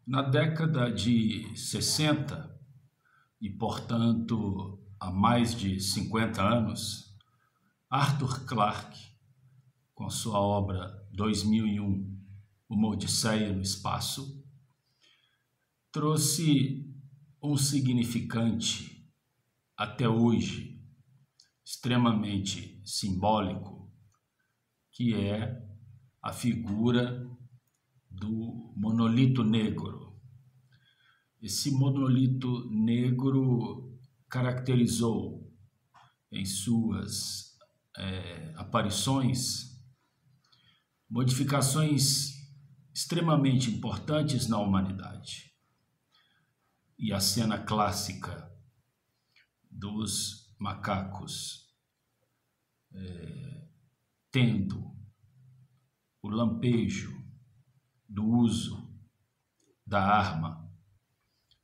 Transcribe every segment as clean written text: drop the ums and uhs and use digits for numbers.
Na década de 60, e portanto há mais de 50 anos, Arthur Clarke, com sua obra 2001, Uma Odisseia no Espaço, trouxe um significante, até hoje, extremamente simbólico, que é a figura do monolito negro. Esse monolito negro caracterizou em suas aparições modificações extremamente importantes na humanidade. E a cena clássica dos macacos tendo o lampejo do uso da arma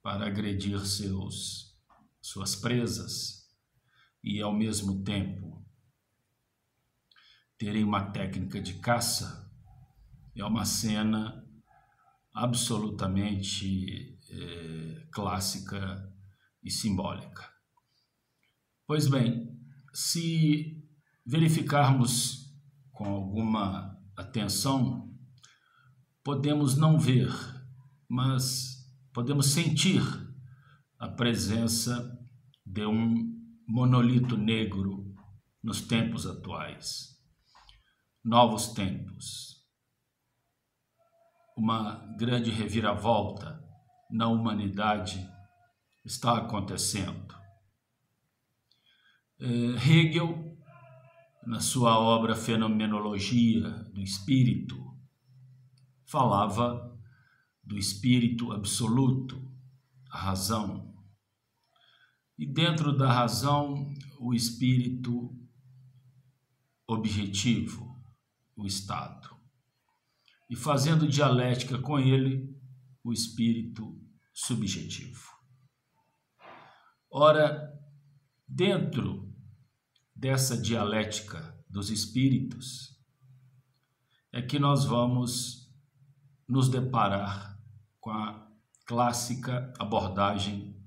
para agredir suas presas e, ao mesmo tempo, terem uma técnica de caça, é uma cena absolutamente clássica e simbólica. Pois bem, se verificarmos com alguma atenção, podemos não ver, mas podemos sentir a presença de um monolito negro nos tempos atuais. Novos tempos. Uma grande reviravolta na humanidade está acontecendo. Hegel, na sua obra Fenomenologia do Espírito, falava do espírito absoluto, a razão. E dentro da razão, o espírito objetivo, o estado. E fazendo dialética com ele, o espírito subjetivo. Ora, dentro dessa dialética dos espíritos, é que nós vamos nos deparar com a clássica abordagem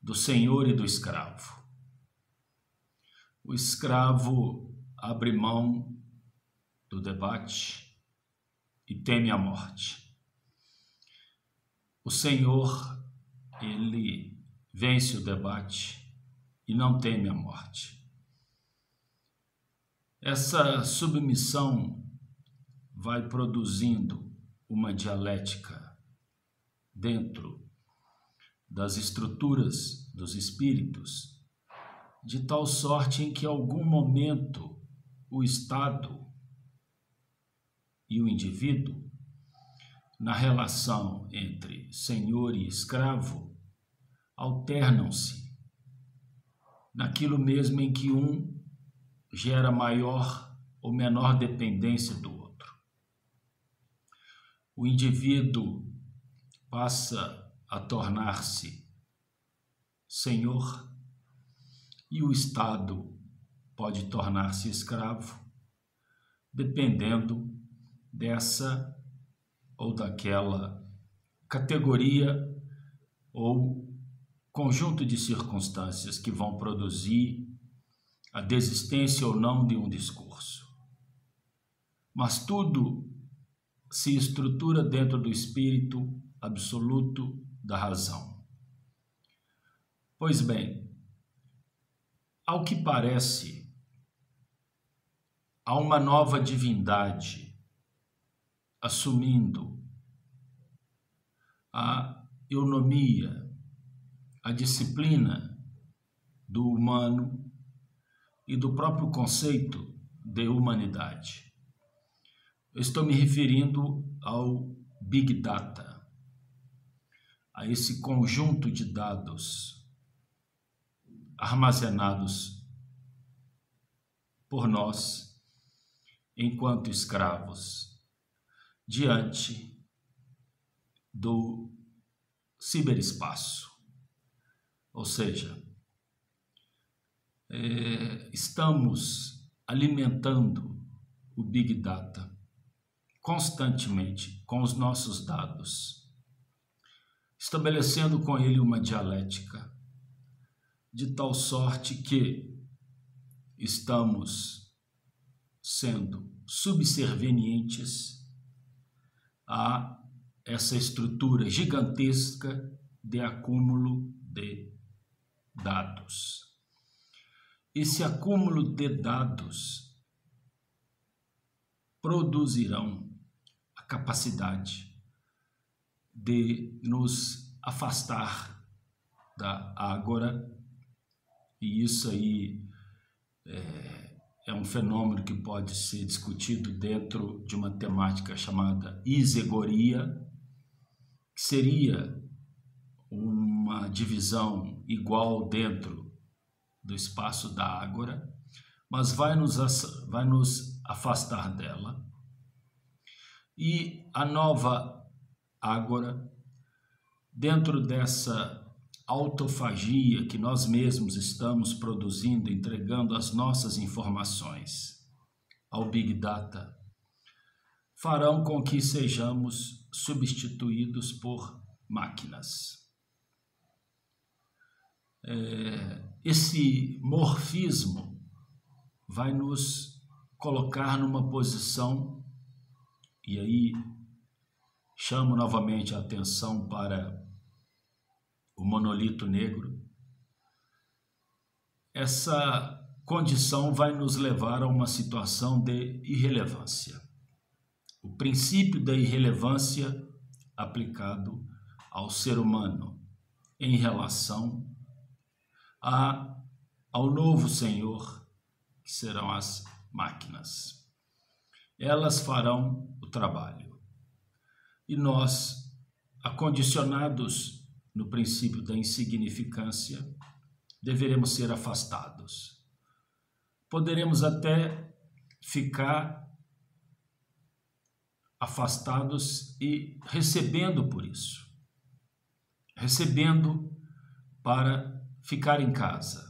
do senhor e do escravo. O escravo abre mão do debate e teme a morte. O senhor, ele vence o debate e não teme a morte. Essa submissão vai produzindo uma dialética dentro das estruturas dos espíritos, de tal sorte em que, em algum momento, o Estado e o indivíduo, na relação entre senhor e escravo, alternam-se naquilo mesmo em que um gera maior ou menor dependência do outro. O indivíduo passa a tornar-se senhor e o Estado pode tornar-se escravo, dependendo dessa ou daquela categoria ou conjunto de circunstâncias que vão produzir a desistência ou não de um discurso. Mas tudo se estrutura dentro do espírito absoluto da razão. Pois bem, ao que parece, há uma nova divindade assumindo a eunomia, a disciplina do humano e do próprio conceito de humanidade. Eu estou me referindo ao Big Data, a esse conjunto de dados armazenados por nós enquanto escravos diante do ciberespaço. Ou seja, estamos alimentando o Big Data constantemente com os nossos dados. estabelecendo com ele uma dialética, de tal sorte que estamos sendo subservientes a essa estrutura gigantesca de acúmulo de dados. Esse acúmulo de dados produzirão a capacidade de nos afastar da ágora, e isso aí é um fenômeno que pode ser discutido dentro de uma temática chamada isegoria, que seria uma divisão igual dentro do espaço da ágora, mas vai nos afastar dela. E a nova ágora, dentro dessa autofagia que nós mesmos estamos produzindo, entregando as nossas informações ao Big Data, farão com que sejamos substituídos por máquinas. Esse morfismo vai nos colocar numa posição, e aí chamo novamente a atenção para o monolito negro. Essa condição vai nos levar a uma situação de irrelevância. O princípio da irrelevância aplicado ao ser humano em relação ao novo Senhor, que serão as máquinas. Elas farão o trabalho. E nós, acondicionados no princípio da insignificância, deveremos ser afastados. Poderemos até ficar afastados e recebendo por isso. Recebendo para ficar em casa.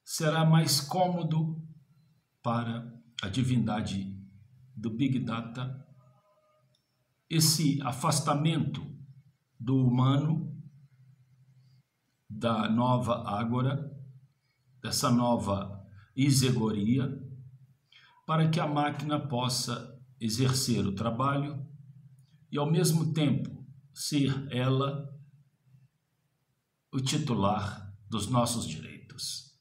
Será mais cômodo para a divindade do Big Data esse afastamento do humano, da nova ágora, dessa nova isegoria, para que a máquina possa exercer o trabalho e, ao mesmo tempo, ser ela o titular dos nossos direitos,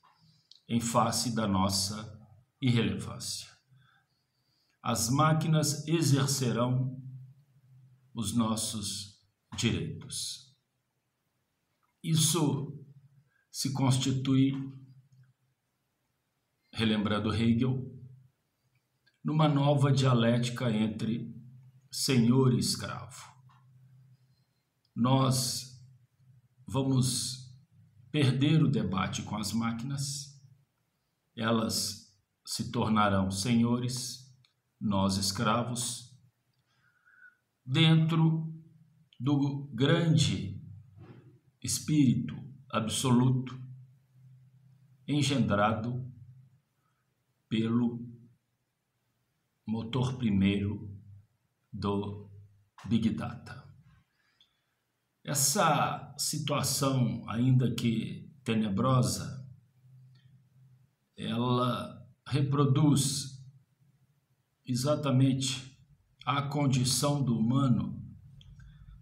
em face da nossa irrelevância. As máquinas exercerão os nossos direitos. Isso se constitui, relembrando Hegel, numa nova dialética entre senhor e escravo. Nós vamos perder o debate com as máquinas, elas se tornarão senhores, nós escravos, dentro do grande espírito absoluto engendrado pelo motor primeiro do Big Data. Essa situação, ainda que tenebrosa, ela reproduz exatamente a condição do humano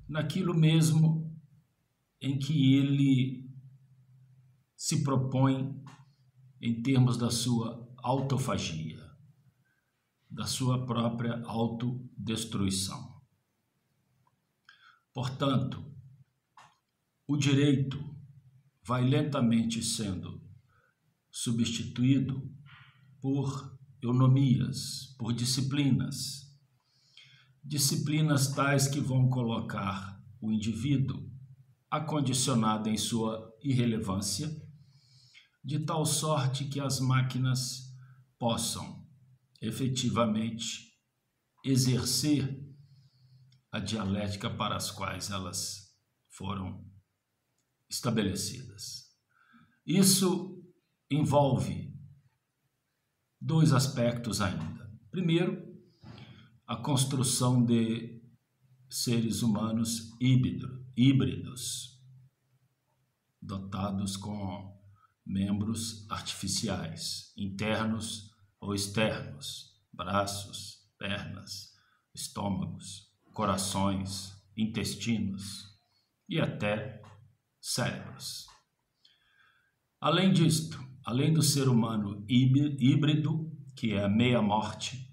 naquilo mesmo em que ele se propõe em termos da sua autofagia, da sua própria autodestruição. Portanto, o direito vai lentamente sendo substituído por eunomias, por disciplinas tais que vão colocar o indivíduo acondicionado em sua irrelevância, de tal sorte que as máquinas possam efetivamente exercer a dialética para as quais elas foram estabelecidas. Isso envolve dois aspectos ainda. Primeiro, a construção de seres humanos híbridos, dotados com membros artificiais, internos ou externos, braços, pernas, estômagos, corações, intestinos e até cérebros. Além disto, além do ser humano híbrido, que é a meia-morte,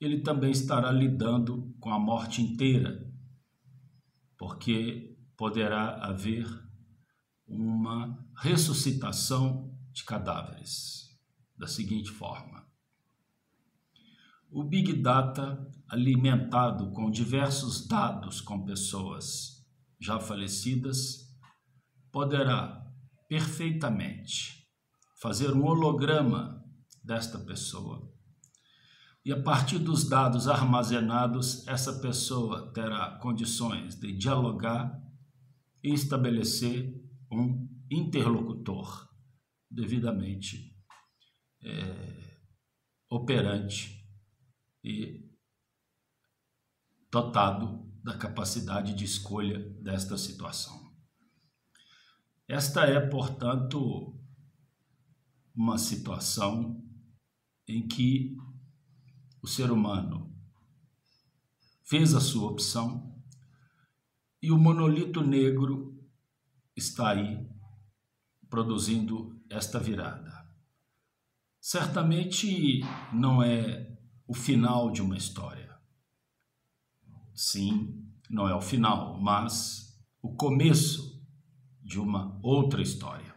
ele também estará lidando com a morte inteira, porque poderá haver uma ressuscitação de cadáveres, da seguinte forma. O Big Data, alimentado com diversos dados com pessoas já falecidas, poderá perfeitamente fazer um holograma desta pessoa. E a partir dos dados armazenados, essa pessoa terá condições de dialogar e estabelecer um interlocutor devidamente operante e dotado da capacidade de escolha desta situação. Esta é, portanto, uma situação em que o ser humano fez a sua opção e o monolito negro está aí produzindo esta virada. Certamente não é o final de uma história. Sim, não é o final, mas o começo de uma outra história.